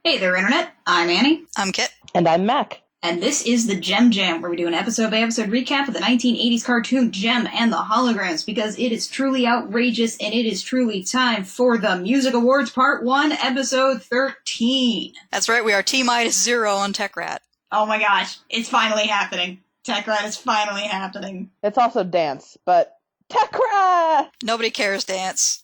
Hey there, Internet. I'm Annie. I'm Kit. And I'm Mac. And this is the JEM Jam, where we do an episode-by-episode recap of the 1980s cartoon JEM and the Holograms, because it is truly outrageous, and it is truly time for the Music Awards Part 1, Episode 13. That's right, we are T-minus 0 on Tech Rat. Oh my gosh, it's finally happening. Tech Rat is finally happening. It's also dance, but Tech Rat! Nobody cares dance.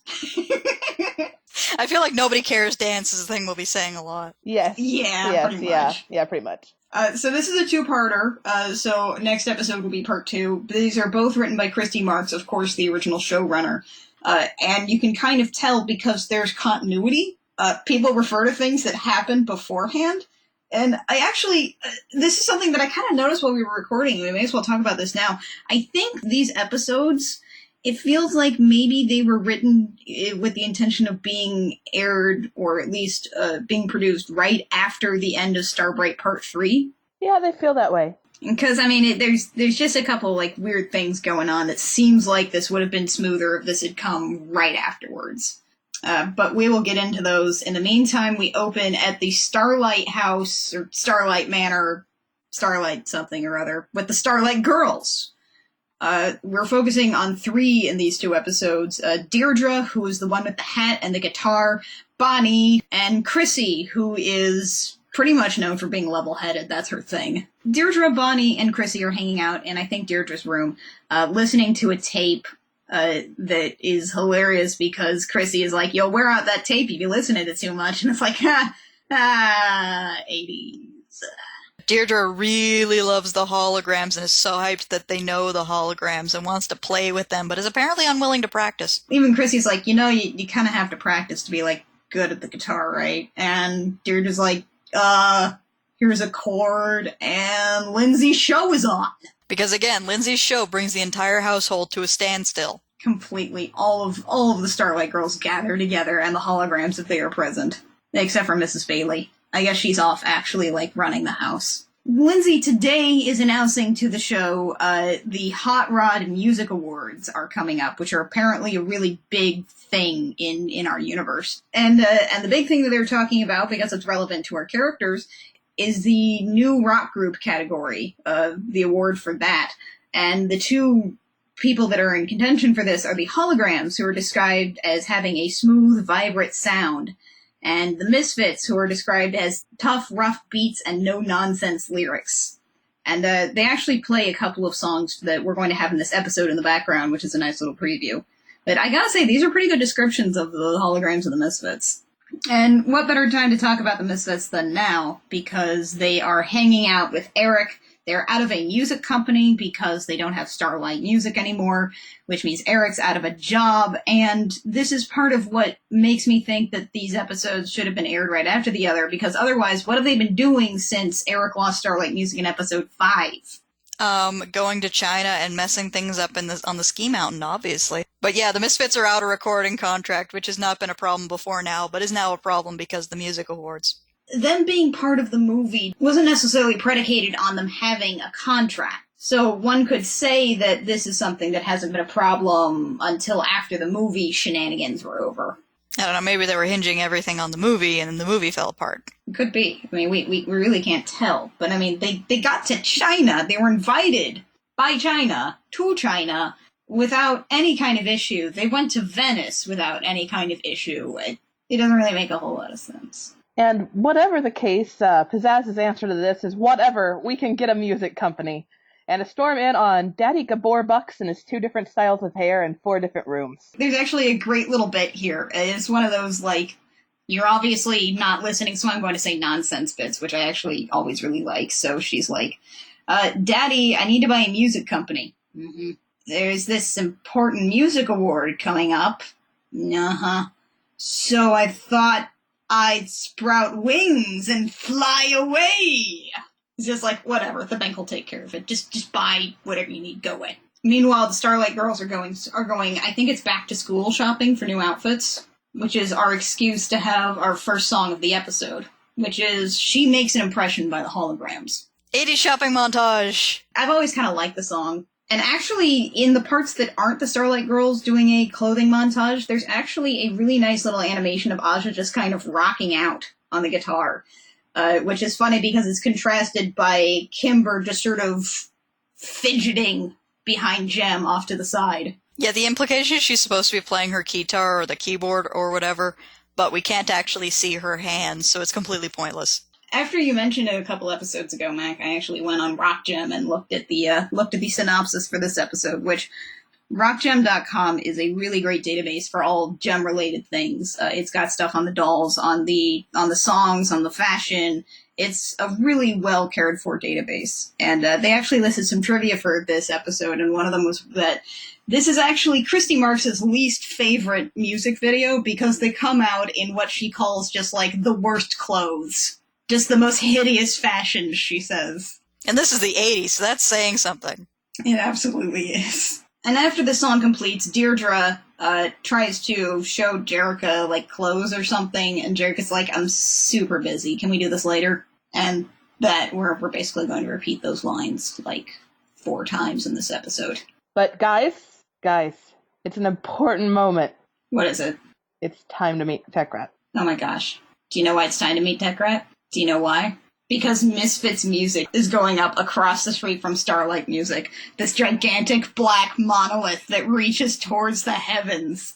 I feel like nobody cares dance is a thing we'll be saying a lot. Yes. Yeah, pretty much. Yeah, pretty much. So this is a two-parter, so next episode will be part 2. These are both written by Christy Marx, of course, the original showrunner. And you can kind of tell because there's continuity. People refer to things that happened beforehand. And I actually, this is something that I kind of noticed while we were recording. We may as well talk about this now. I think these episodes, it feels like maybe they were written with the intention of being aired, or at least being produced right after the end of Starbright Part 3. Yeah, they feel that way. Because, I mean, there's just a couple, like, weird things going on that seems like this would have been smoother if this had come right afterwards. But we will get into those. In the meantime, we open at the Starlight House, or Starlight Manor, Starlight something or other, with the Starlight Girls. We're focusing on 3 in these 2 episodes. Deirdre, who is the one with the hat and the guitar, Bonnie, and Chrissy, who is pretty much known for being level-headed. That's her thing. Deirdre, Bonnie, and Chrissy are hanging out in, I think, Deirdre's room, listening to a tape that is hilarious because Chrissy is like, you'll wear out that tape if you listen to it too much. And it's like, 80s. Deirdre really loves the holograms and is so hyped that they know the holograms and wants to play with them, but is apparently unwilling to practice. Even Chrissy's like, you kind of have to practice to be, like, good at the guitar, right? And Deirdre's like, here's a chord, and Lindsay's show is on. Because again, Lindsay's show brings the entire household to a standstill. Completely. All of the Starlight Girls gather together, and the holograms if they are present. Except for Mrs. Bailey. I guess she's off actually, like, running the house. Lindsay today is announcing to the show the Hot Rod Music Awards are coming up, which are apparently a really big thing in our universe. And the big thing that they're talking about, because it's relevant to our characters, is the new rock group category, the award for that. And the 2 people that are in contention for this are the Holograms, who are described as having a smooth, vibrant sound, and the Misfits, who are described as tough, rough beats and no-nonsense lyrics. And they actually play a couple of songs that we're going to have in this episode in the background, which is a nice little preview. But I gotta say, these are pretty good descriptions of the Holograms and the Misfits. And what better time to talk about the Misfits than now, because they are hanging out with Eric. They're out of a music company because they don't have Starlight Music anymore, which means Eric's out of a job, and this is part of what makes me think that these episodes should have been aired right after the other, because otherwise, what have they been doing since Eric lost Starlight Music in episode 5? Going to China and messing things up on the ski mountain, obviously. But yeah, the Misfits are out of recording contract, which has not been a problem before now, but is now a problem because of the music awards. Them being part of the movie wasn't necessarily predicated on them having a contract. So one could say that this is something that hasn't been a problem until after the movie shenanigans were over. I don't know, maybe they were hinging everything on the movie and then the movie fell apart. Could be. I mean, we really can't tell. But I mean, they got to China. They were invited by China to China without any kind of issue. They went to Venice without any kind of issue. It doesn't really make a whole lot of sense. And whatever the case, Pizzazz's answer to this is whatever, we can get a music company. And to storm in on Daddy Gabor Bucks and his 2 different styles of hair in 4 different rooms. There's actually a great little bit here. It's one of those, like, you're obviously not listening, so I'm going to say nonsense bits, which I actually always really like. So she's like, Daddy, I need to buy a music company. Mm-hmm. There's this important music award coming up. Uh-huh. So I thought I'd sprout wings and fly away. It's just like, whatever, the bank will take care of it. Just buy whatever you need, go away. Meanwhile, the Starlight Girls are going, I think it's back to school shopping for new outfits, which is our excuse to have our first song of the episode, which is She Makes an Impression by the Holograms. 80s shopping montage! I've always kind of liked the song. And actually, in the parts that aren't the Starlight Girls doing a clothing montage, there's actually a really nice little animation of Aja just kind of rocking out on the guitar, which is funny because it's contrasted by Kimber just sort of fidgeting behind JEM off to the side. Yeah, the implication is she's supposed to be playing her guitar or the keyboard or whatever, but we can't actually see her hands, so it's completely pointless. After you mentioned it a couple episodes ago, Mac, I actually went on RockGem and looked at the synopsis for this episode, which RockGem.com is a really great database for all gem-related things. It's got stuff on the dolls, on the songs, on the fashion. It's a really well cared for database, and they actually listed some trivia for this episode, and one of them was that this is actually Christy Marks' least favorite music video because they come out in what she calls just like the worst clothes. Just the most hideous fashion, she says. And this is the 80s, so that's saying something. It absolutely is. And after the song completes, Deirdre tries to show Jerrica, like, clothes or something, and Jerrica's like, I'm super busy, can we do this later? And that we're basically going to repeat those lines, like, 4 times in this episode. But guys, it's an important moment. What is it? It's time to meet Tech Rat. Oh my gosh. Do you know why it's time to meet Tech Rat? Do you know why? Because Misfits music is going up across the street from Starlight Music, this gigantic black monolith that reaches towards the heavens.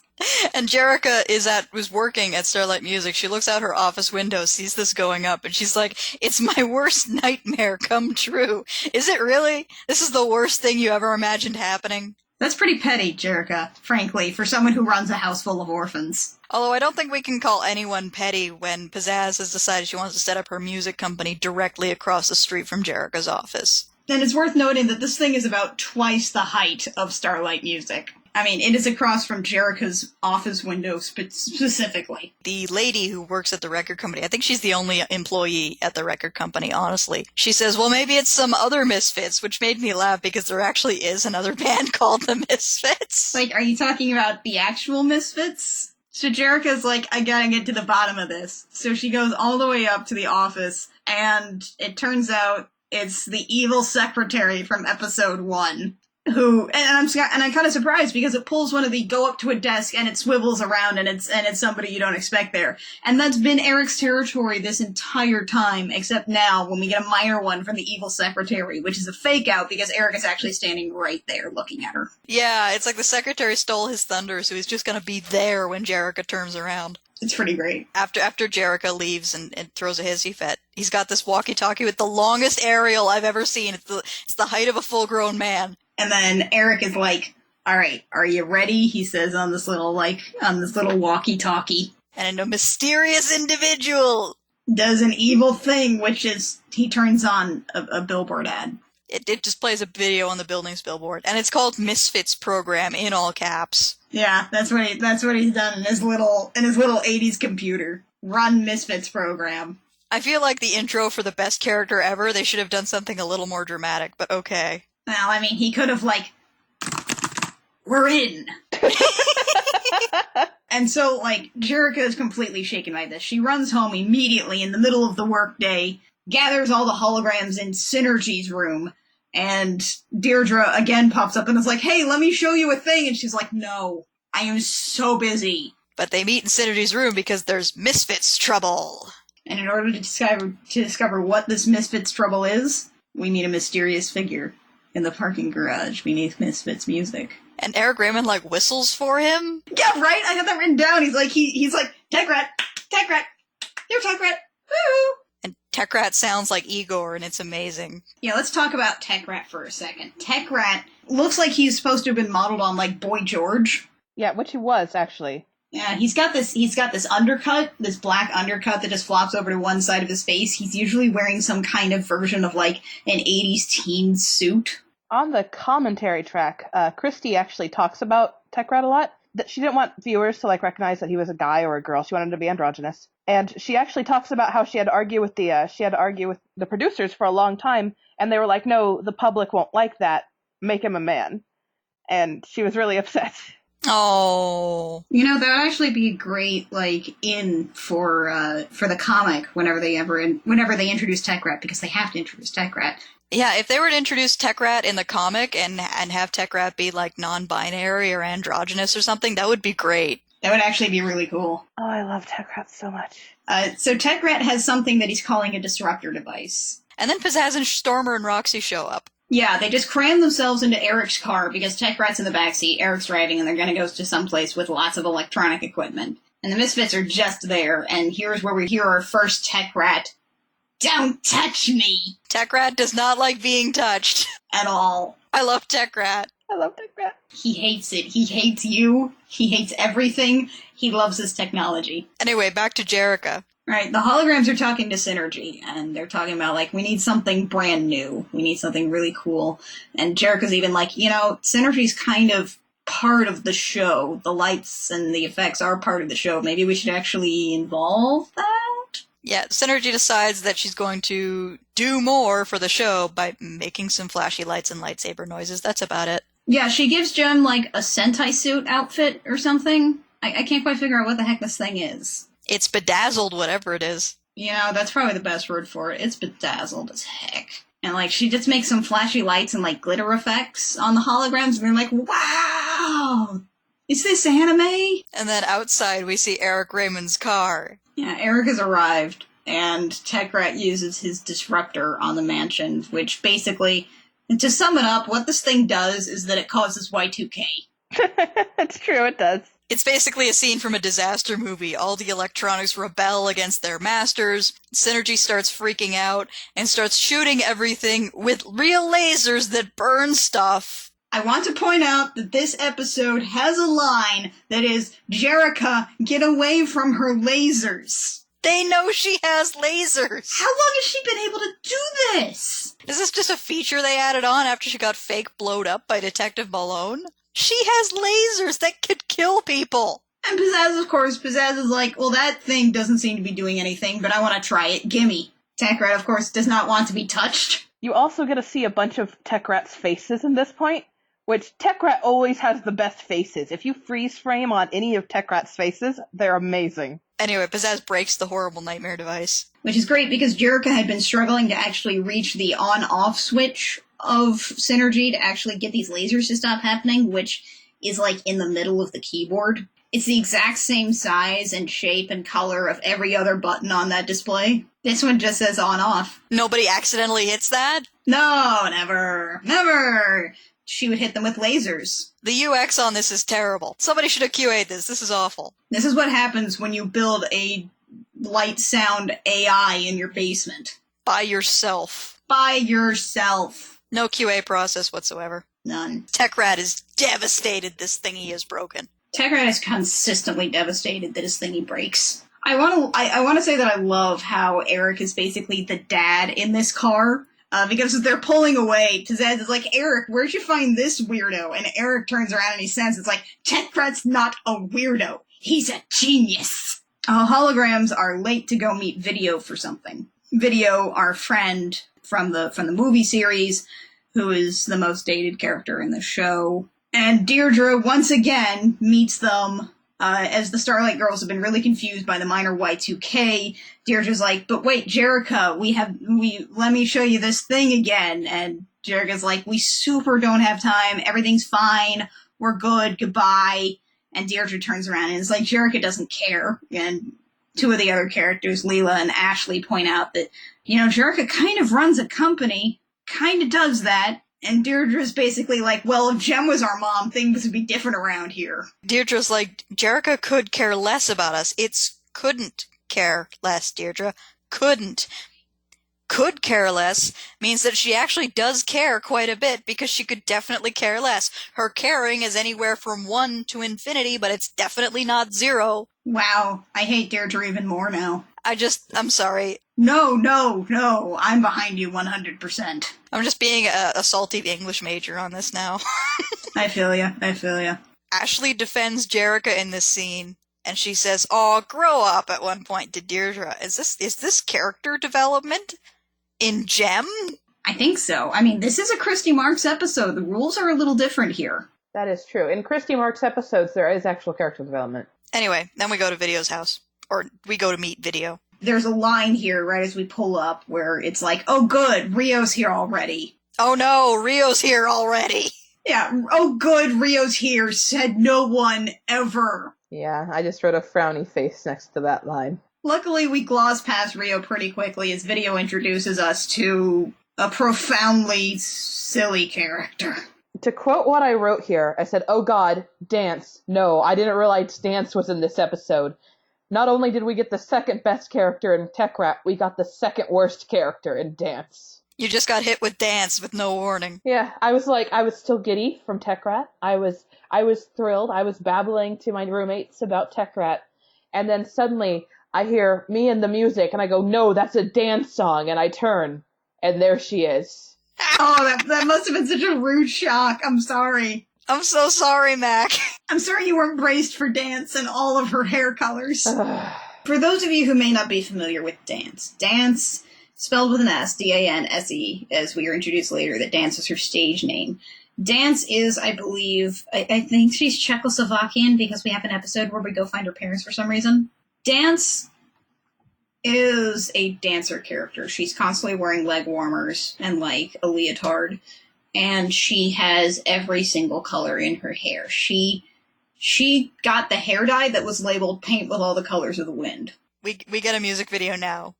And Jerrica was working at Starlight Music. She looks out her office window, sees this going up, and she's like, it's my worst nightmare come true. Is it really? This is the worst thing you ever imagined happening? That's pretty petty, Jerrica, frankly, for someone who runs a house full of orphans. Although I don't think we can call anyone petty when Pizzazz has decided she wants to set up her music company directly across the street from Jerrica's office. And it's worth noting that this thing is about twice the height of Starlight Music. I mean, it is across from Jerrica's office window specifically. The lady who works at the record company, I think she's the only employee at the record company, honestly. She says, well, maybe it's some other Misfits, which made me laugh because there actually is another band called the Misfits. Like, are you talking about the actual Misfits? So Jerrica's like, I gotta get to the bottom of this. So she goes all the way up to the office, and it turns out it's the evil secretary from episode 1. And I'm kind of surprised because it pulls one of the go up to a desk and it swivels around and it's somebody you don't expect there. And that's been Eric's territory this entire time, except now when we get a minor one from the evil secretary, which is a fake out because Eric is actually standing right there looking at her. Yeah, it's like the secretary stole his thunder, so he's just gonna be there when Jerrica turns around. It's pretty great. After Jerrica leaves and throws a hissy fit, he's got this walkie-talkie with the longest aerial I've ever seen. It's the height of a full-grown man. And then Eric is like, all right, are you ready? He says on this little walkie-talkie. And a mysterious individual does an evil thing, which is he turns on a billboard ad. It just plays a video on the building's billboard. And it's called Misfits Program in all caps. Yeah, that's what he's done in his little 80s computer. Run Misfits Program. I feel like the intro for the best character ever, they should have done something a little more dramatic, but okay. Well, I mean, he could have, like, we're in. And so, like, Jerrica is completely shaken by this. She runs home immediately in the middle of the workday, gathers all the holograms in Synergy's room, and Deirdre again pops up and is like, hey, let me show you a thing. And she's like, no, I am so busy. But they meet in Synergy's room because there's Misfits trouble. And in order to discover what this Misfits trouble is, we meet a mysterious figure. In the parking garage beneath Misfits music. And Eric Raymond, like, whistles for him? Yeah, right? I had that written down. He's like, Tech Rat, here, Tech Rat, woo! And Tech Rat sounds like Igor, and it's amazing. Yeah, let's talk about Tech Rat for a second. Tech Rat looks like he's supposed to have been modeled on, like, Boy George. Yeah, which he was, actually. Yeah, he's got this undercut, this black undercut that just flops over to one side of his face. He's usually wearing some kind of version of, like, an 80s teen suit. On the commentary track, Christy actually talks about Tech Rat a lot. That she didn't want viewers to, like, recognize that he was a guy or a girl. She wanted him to be androgynous. And she actually talks about how she had to argue with the producers for a long time, and they were like, no, the public won't like that. Make him a man. And she was really upset. Oh. You know, that would actually be a great, like, in for the comic whenever they introduce Tech Rat, because they have to introduce Tech Rat. Yeah, if they were to introduce Tech Rat in the comic and have Tech Rat be like non-binary or androgynous or something, that would be great. That would actually be really cool. Oh, I love Tech Rat so much. So Tech Rat has something that he's calling a disruptor device. And then Pizzazz and Stormer and Roxy show up. Yeah, they just cram themselves into Eric's car because Tech Rat's in the backseat, Eric's driving, and they're going to go to someplace with lots of electronic equipment. And the Misfits are just there, and here's where we hear our first Tech Rat, "Don't touch me!" Tech Rat does not like being touched. At all. I love Tech Rat. I love Tech Rat. He hates it. He hates you. He hates everything. He loves his technology. Anyway, back to Jerica. Right, the holograms are talking to Synergy, and they're talking about, like, we need something brand new. We need something really cool. And Jerica's even like, Synergy's kind of part of the show. The lights and the effects are part of the show. Maybe we should actually involve that? Yeah, Synergy decides that she's going to do more for the show by making some flashy lights and lightsaber noises. That's about it. Yeah, she gives Jem, like, a Sentai suit outfit or something. I can't quite figure out what the heck this thing is. It's bedazzled, whatever it is. That's probably the best word for it. It's bedazzled as heck. And, like, she just makes some flashy lights and, like, glitter effects on the holograms, and they're like, wow! Is this anime? And then outside we see Eric Raymond's car. Yeah, Eric has arrived, and Tech Rat uses his disruptor on the mansion, which basically, to sum it up, what this thing does is that it causes Y2K. It's true, it does. It's basically a scene from a disaster movie. All the electronics rebel against their masters. Synergy starts freaking out and starts shooting everything with real lasers that burn stuff. I want to point out that this episode has a line that is, Jerica, get away from her lasers. They know she has lasers. How long has she been able to do this? Is this just a feature they added on after she got fake blowed up by Detective Malone? She has lasers that could kill people. And Pizzazz, of course, Pizzazz is like, well, that thing doesn't seem to be doing anything, but I want to try it. Gimme. Tech Rat, of course, does not want to be touched. You also get to see a bunch of Tech Rat's faces in this point, which Tech Rat always has the best faces. If you freeze frame on any of Tech Rat's faces, they're amazing. Anyway, Pizzazz breaks the horrible nightmare device. Which is great because Jerica had been struggling to actually reach the on-off switch of Synergy to actually get these lasers to stop happening, which is like in the middle of the keyboard. It's the exact same size and shape and color of every other button on that display. This one just says on-off. Nobody accidentally hits that? No, never. Never! She would hit them with lasers. The UX on this is terrible. Somebody should have QA'd this. This is awful. This is what happens when you build a light sound AI in your basement. By yourself. By yourself. No QA process whatsoever. None. Tech Rat is devastated this thingy is broken. Tech Rat is consistently devastated that his thingy breaks. I want to say that I love how Eric is basically the dad in this car. Because as they're pulling away, Pizzazz is like, Eric, where'd you find this weirdo? And Eric turns around and he says, it's like, Tech Rat's not a weirdo. He's a genius. Holograms are late to go meet Video for something. Video, our friend from the movie series, who is the most dated character in the show. And Deirdre, once again, meets them, as the Starlight Girls have been really confused by the minor Y2K. Deirdre's like, but wait, Jerica, let me show you this thing again. And Jerica's like, we super don't have time, everything's fine, we're good, goodbye. And Deirdre turns around and is like, Jerica doesn't care. And two of the other characters, Leela and Ashley, point out that, Jerica kind of runs a company, kind of does that. And Deirdre's basically like, well, if Jem was our mom, things would be different around here. Deirdre's like, Jerica could care less about us. It's couldn't care less, Deirdre. Couldn't. Could care less means that she actually does care quite a bit because she could definitely care less. Her caring is anywhere from 1 to infinity, but it's definitely not 0. Wow, I hate Deirdre even more now. I'm sorry. No, I'm behind you 100%. I'm just being a salty English major on this now. I feel ya. Ashley defends Jerica in this scene, and she says, "Oh, grow up," at one point to Deirdre. Is this character development in JEM? I think so. I mean, this is a Christy Marks episode. The rules are a little different here. That is true. In Christy Marks episodes, there is actual character development. Anyway, then we go to Video's house. Or we go to meet Video. there's a line here right as we pull up where it's like, oh good, Rio's here already. Oh no, Rio's here already. Yeah, oh good, Rio's here, said no one ever. Yeah, I just wrote a frowny face next to that line. Luckily, we gloss past Rio pretty quickly as video introduces us to a profoundly silly character. To quote what I wrote here, I said, oh god, dance. No, I didn't realize dance was in this episode. Not only did we get the second best character in Tech Rat, we got the second worst character in dance. You just got hit with dance with no warning. Yeah, I was still giddy from Tech Rat. I was thrilled. I was babbling to my roommates about Tech Rat. And then suddenly I hear me and the music and I go, no, that's a dance song. And I turn and there she is. Oh, that must have been such a rude shock. I'm sorry. I'm so sorry, Mac. I'm sorry you weren't braced for dance and all of her hair colors. For those of you who may not be familiar with dance, spelled with an S, D-A-N-S-E, as we are introduced later, that Dance is her stage name. Dance is, I believe, I think she's Czechoslovakian because we have an episode where we go find her parents for some reason. Dance is a dancer character. She's constantly wearing leg warmers and, like, a leotard. And she has every single color in her hair. She got the hair dye that was labeled paint with all the colors of the wind. We get a music video now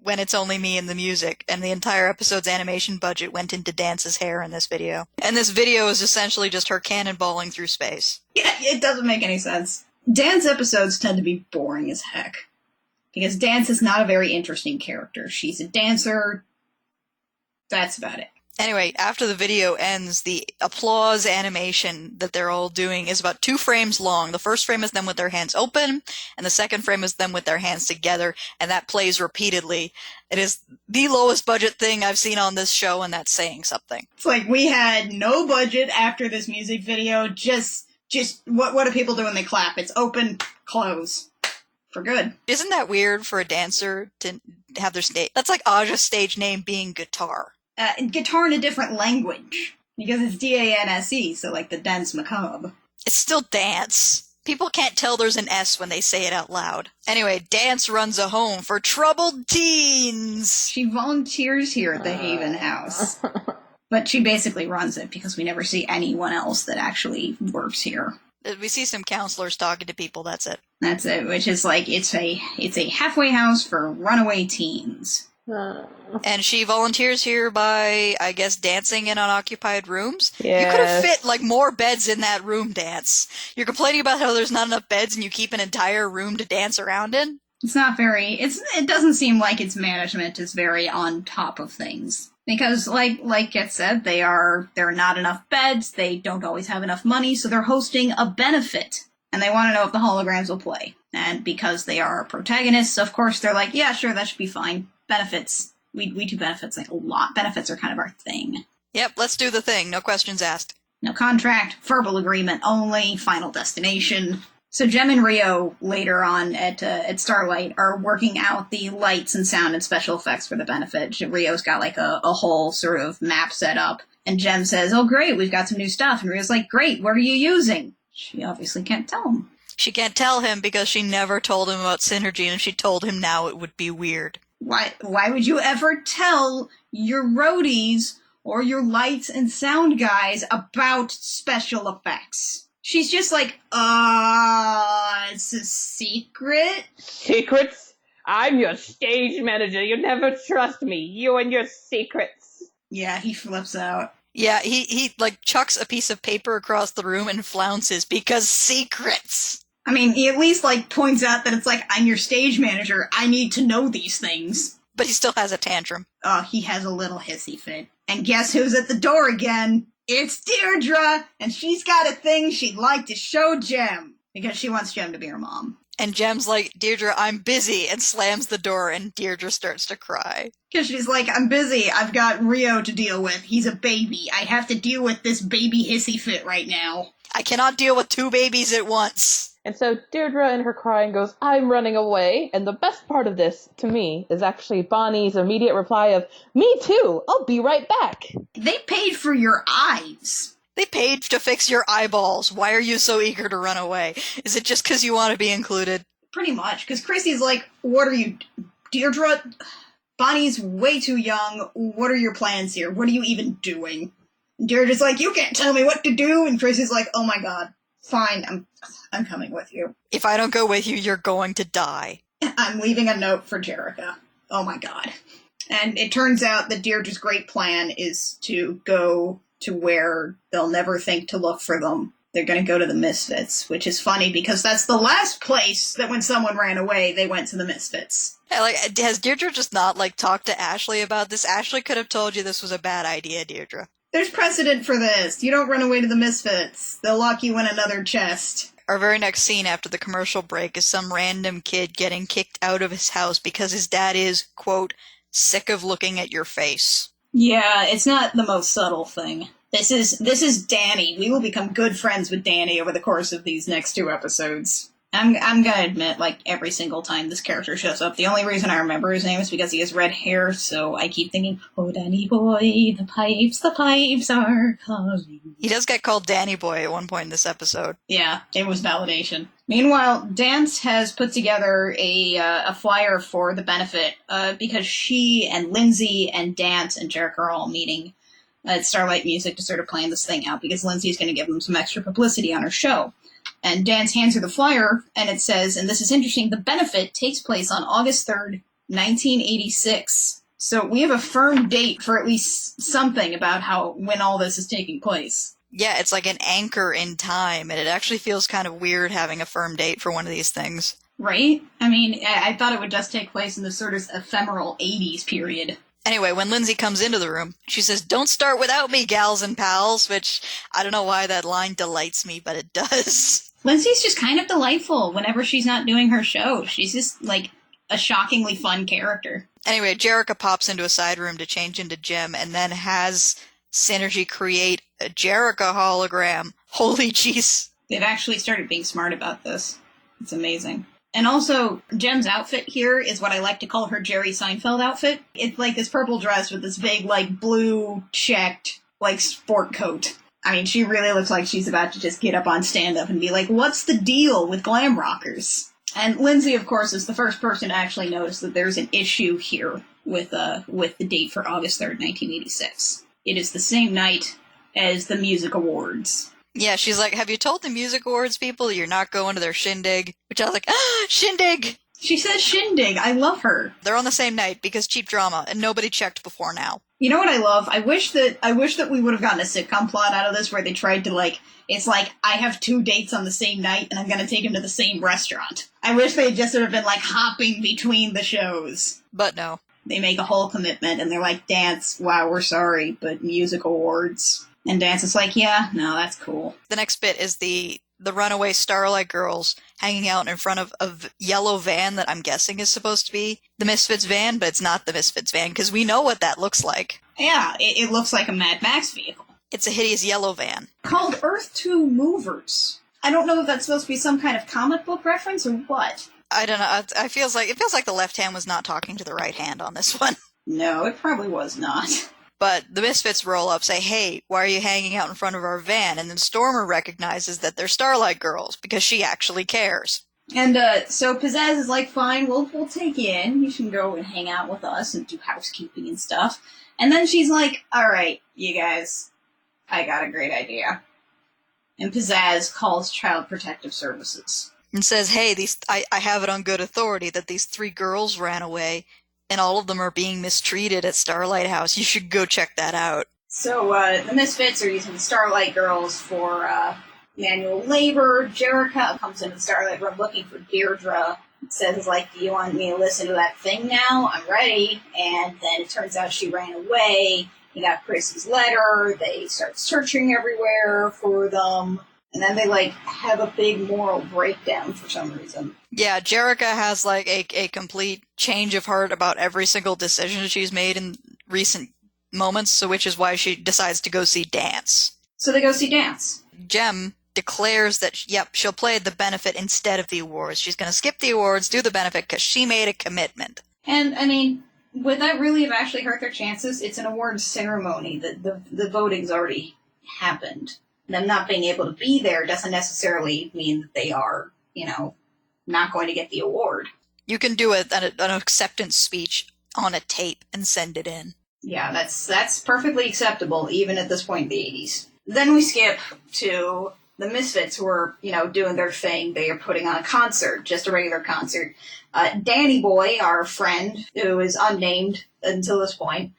when it's only me and the music, and the entire episode's animation budget went into Dance's hair in this video. And this video is essentially just her cannonballing through space. Yeah, it doesn't make any sense. Dance episodes tend to be boring as heck. Because Dance is not a very interesting character. She's a dancer. That's about it. Anyway, after the video ends, the applause animation that they're all doing is about 2 frames long. The first frame is them with their hands open, and the second frame is them with their hands together, and that plays repeatedly. It is the lowest budget thing I've seen on this show, and that's saying something. It's like we had no budget after this music video, just what do people do when they clap? It's open, close. For good. Isn't that weird for a dancer to have their stage? That's like Aja's stage name being guitar. Guitar in a different language. Because it's D-A-N-S-E, so like the dance macabre. It's still dance. People can't tell there's an S when they say it out loud. Anyway, Dance runs a home for troubled teens. She volunteers here at the Haven House. But she basically runs it because we never see anyone else that actually works here. We see some counselors talking to people, that's it. That's it, which is like, it's a halfway house for runaway teens. And she volunteers here by, I guess, dancing in unoccupied rooms. Yes. You could have fit, like, more beds in that room, Dance. You're complaining about how there's not enough beds and you keep an entire room to dance around in? It's not very, it doesn't seem like its management is very on top of things. Because, like Get said, there are not enough beds, they don't always have enough money, so they're hosting a benefit. And they want to know if the holograms will play. And because they are protagonists, of course, they're like, yeah, sure, that should be fine. Benefits. We do benefits like a lot. Benefits are kind of our thing. Yep, let's do the thing. No questions asked. No contract, verbal agreement only, final destination. So Jem and Rio later on at Starlight are working out the lights and sound and special effects for the benefit. Rio's got like a whole sort of map set up. And Jem says, oh great, we've got some new stuff. And Rio's like, great, what are you using? She obviously can't tell him. She can't tell him because she never told him about Synergy, and if she told him now it would be weird. Why would you ever tell your roadies or your lights and sound guys about special effects? She's just like, it's a secret? Secrets? I'm your stage manager. You never trust me. You and your secrets. Yeah, he flips out. Yeah, he like chucks a piece of paper across the room and flounces because secrets. I mean, he at least, like, points out that it's like, I'm your stage manager, I need to know these things. But he still has a tantrum. Oh, he has a little hissy fit. And guess who's at the door again? It's Deirdre! And she's got a thing she'd like to show Jem. Because she wants Jem to be her mom. And Jem's like, Deirdre, I'm busy, and slams the door, and Deirdre starts to cry. Because she's like, I'm busy, I've got Rio to deal with, he's a baby, I have to deal with this baby hissy fit right now. I cannot deal with 2 babies at once. And so Deirdre in her crying goes, I'm running away. And the best part of this, to me, is actually Bonnie's immediate reply of, me too, I'll be right back. They paid for your eyes. They paid to fix your eyeballs. Why are you so eager to run away? Is it just because you want to be included? Pretty much, because Chrissy's like, what are you... Deirdre, Bonnie's way too young. What are your plans here? What are you even doing? And Deirdre's like, you can't tell me what to do. And Chris is like, oh my god, fine, I'm coming with you. If I don't go with you, you're going to die. I'm leaving a note for Jerica. Oh my god. And it turns out that Deirdre's great plan is to go to where they'll never think to look for them. They're going to go to the Misfits, which is funny because that's the last place that when someone ran away, they went to the Misfits. Yeah, like, has Deirdre just not, like, talked to Ashley about this? Ashley could have told you this was a bad idea, Deirdre. There's precedent for this. You don't run away to the Misfits. They'll lock you in another chest. Our very next scene after the commercial break is some random kid getting kicked out of his house because his dad is, quote, sick of looking at your face. Yeah, it's not the most subtle thing. This is Danny. We will become good friends with Danny over the course of these next 2 episodes. I'm gonna admit, like, every single time this character shows up, the only reason I remember his name is because he has red hair, so I keep thinking, oh, Danny boy, the pipes are calling. He does get called Danny Boy at one point in this episode. Yeah, it was validation. Meanwhile, Dance has put together a flyer for the benefit, because she and Lindsay and Dance and Jericho are all meeting at Starlight Music to sort of plan this thing out, because Lindsay's going to give them some extra publicity on her show. And Dance hands her the flyer, and it says, and this is interesting, the benefit takes place on August 3rd, 1986. So we have a firm date for at least something about when all this is taking place. Yeah, it's like an anchor in time, and it actually feels kind of weird having a firm date for one of these things. Right? I mean, I thought it would just take place in this sort of ephemeral 80s period. Anyway, when Lindsay comes into the room, she says, "Don't start without me, gals and pals," which I don't know why that line delights me, but it does. Lindsay's just kind of delightful whenever she's not doing her show. She's just, like, a shockingly fun character. Anyway, Jerica pops into a side room to change into JEM and then has Synergy create a Jerica hologram. Holy jeez. They've actually started being smart about this. It's amazing. And also, Jem's outfit here is what I like to call her Jerry Seinfeld outfit. It's like this purple dress with this big, like, blue checked, like, sport coat. I mean, she really looks like she's about to just get up on stand-up and be like, what's the deal with glam rockers? And Lindsay, of course, is the first person to actually notice that there's an issue here with the date for August 3rd, 1986. It is the same night as the Music Awards. Yeah, she's like, "Have you told the Music Awards people you're not going to their shindig?" Which I was like, ah, shindig! She says shindig. I love her. They're on the same night because cheap drama, and nobody checked before now. You know what I love? I wish that we would have gotten a sitcom plot out of this where they tried to, like, it's like, I have 2 dates on the same night and I'm gonna take them to the same restaurant. I wish they had just sort of been, like, hopping between the shows. But no. They make a whole commitment and they're like, Dance, wow, we're sorry, but Music Awards. And Dance is like, yeah, no, that's cool. The next bit is the runaway Starlight girls hanging out in front of a yellow van that I'm guessing is supposed to be the Misfits van, but it's not the Misfits van because we know what that looks like. Yeah, it looks like a Mad Max vehicle. It's a hideous yellow van. Called Earth 2 Movers. I don't know if that's supposed to be some kind of comic book reference or what. I don't know. It feels like the left hand was not talking to the right hand on this one. No, it probably was not. But the Misfits roll up, say, "Hey, why are you hanging out in front of our van?" And then Stormer recognizes that they're Starlight girls because she actually cares. And so Pizzazz is like, fine, we'll take you in. You can go and hang out with us and do housekeeping and stuff. And then she's like, all right, you guys, I got a great idea. And Pizzazz calls Child Protective Services. And says, "Hey, I have it on good authority that these 3 girls ran away, and all of them are being mistreated at Starlight House. You should go check that out." So the Misfits are using the Starlight girls for manual labor. Jerica comes into the Starlight room looking for Deirdre. Says, like, do you want me to listen to that thing now? I'm ready. And then it turns out she ran away. He got Chris's letter. They start searching everywhere for them. And then they, like, have a big moral breakdown for some reason. Yeah, Jerica has, like, a complete change of heart about every single decision she's made in recent moments, so which is why she decides to go see Dance. So they go see Dance. JEM declares that, yep, she'll play the benefit instead of the awards. She's going to skip the awards, do the benefit, because she made a commitment. And, I mean, would that really have actually hurt their chances? It's an awards ceremony. The voting's already happened. Them not being able to be there doesn't necessarily mean that they are, not going to get the award. You can do an acceptance speech on a tape and send it in. Yeah, that's perfectly acceptable, even at this point in the 80s. Then we skip to the Misfits, who are, doing their thing. They are putting on a concert, just a regular concert. Danny Boy, our friend, who is unnamed until this point,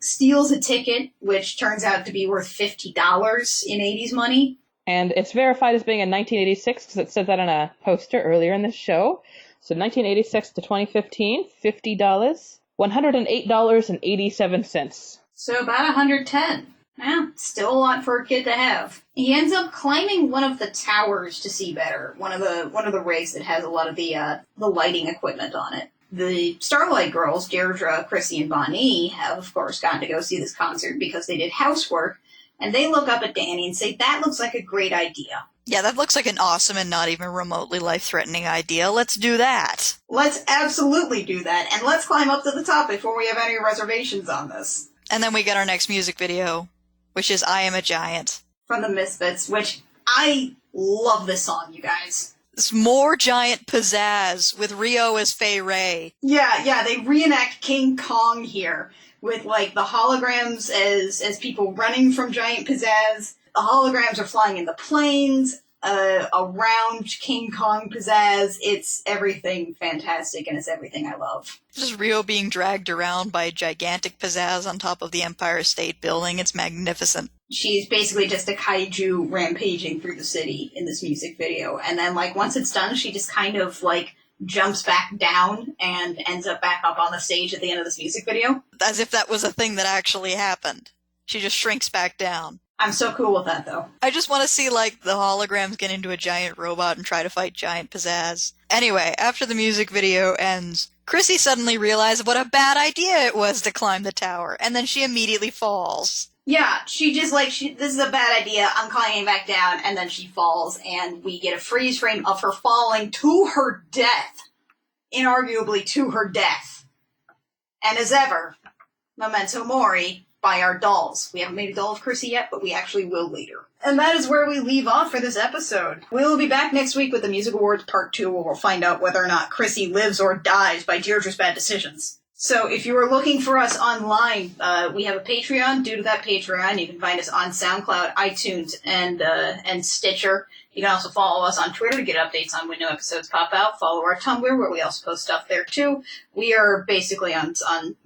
steals a ticket, which turns out to be worth $50 in 80s money. And it's verified as being in 1986 because it said that on a poster earlier in the show. So 1986 to 2015, $50, $108.87. So about $110. Yeah, still a lot for a kid to have. He ends up climbing one of the towers to see better. One of the rigs that has a lot of the lighting equipment on it. The Starlight Girls, Deirdre, Chrissy, and Bonnie, have of course gotten to go see this concert because they did housework, and they look up at Danny and say, "That looks like a great idea." Yeah, that looks like an awesome and not even remotely life-threatening idea. Let's do that. Let's absolutely do that, and let's climb up to the top before we have any reservations on this. And then we get our next music video, which is I Am a Giant. From the Misfits, which I love this song, you guys. It's more giant pizzazz with Rio as Fay Ray. Yeah, they reenact King Kong here with, like, the holograms as people running from giant pizzazz. The holograms are flying in the planes, around King Kong pizzazz. It's everything fantastic, and it's everything I love. Just Rio being dragged around by gigantic pizzazz on top of the Empire State Building. It's magnificent. She's basically just a kaiju rampaging through the city in this music video. And then, like, once it's done, she just kind of, like, jumps back down and ends up back up on the stage at the end of this music video. As if that was a thing that actually happened. She just shrinks back down. I'm so cool with that, though. I just want to see, like, the holograms get into a giant robot and try to fight giant pizzazz. Anyway, after the music video ends, Chrissy suddenly realizes what a bad idea it was to climb the tower, and then she immediately falls. Yeah, she just, this is a bad idea, I'm climbing back down, and then she falls, and we get a freeze frame of her falling to her death. Inarguably to her death. And as ever, memento mori by our dolls. We haven't made a doll of Chrissy yet, but we actually will later. And that is where we leave off for this episode. We will be back next week with the Music Awards Part 2, where we'll find out whether or not Chrissy lives or dies by Deirdre's bad decisions. So if you are looking for us online, we have a Patreon. Due to that Patreon, you can find us on SoundCloud, iTunes, and Stitcher. You can also follow us on Twitter to get updates on when new episodes pop out. Follow our Tumblr, where we also post stuff there too. We are basically on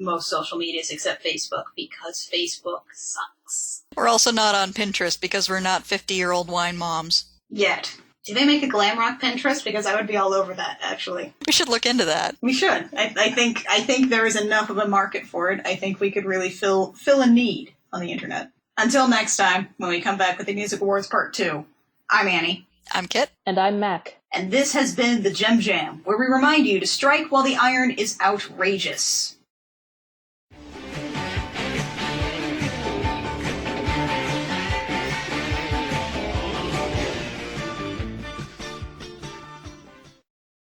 most social medias except Facebook, because Facebook sucks. We're also not on Pinterest because we're not 50-year-old wine moms. Yet. Do they make a glam rock Pinterest? Because I would be all over that, actually. We should look into that. We should. I think there is enough of a market for it. I think we could really fill a need on the internet. Until next time, when we come back with the Music Awards Part 2, I'm Annie. I'm Kit. And I'm Mac. And this has been the Gem Jam, where we remind you to strike while the iron is outrageous.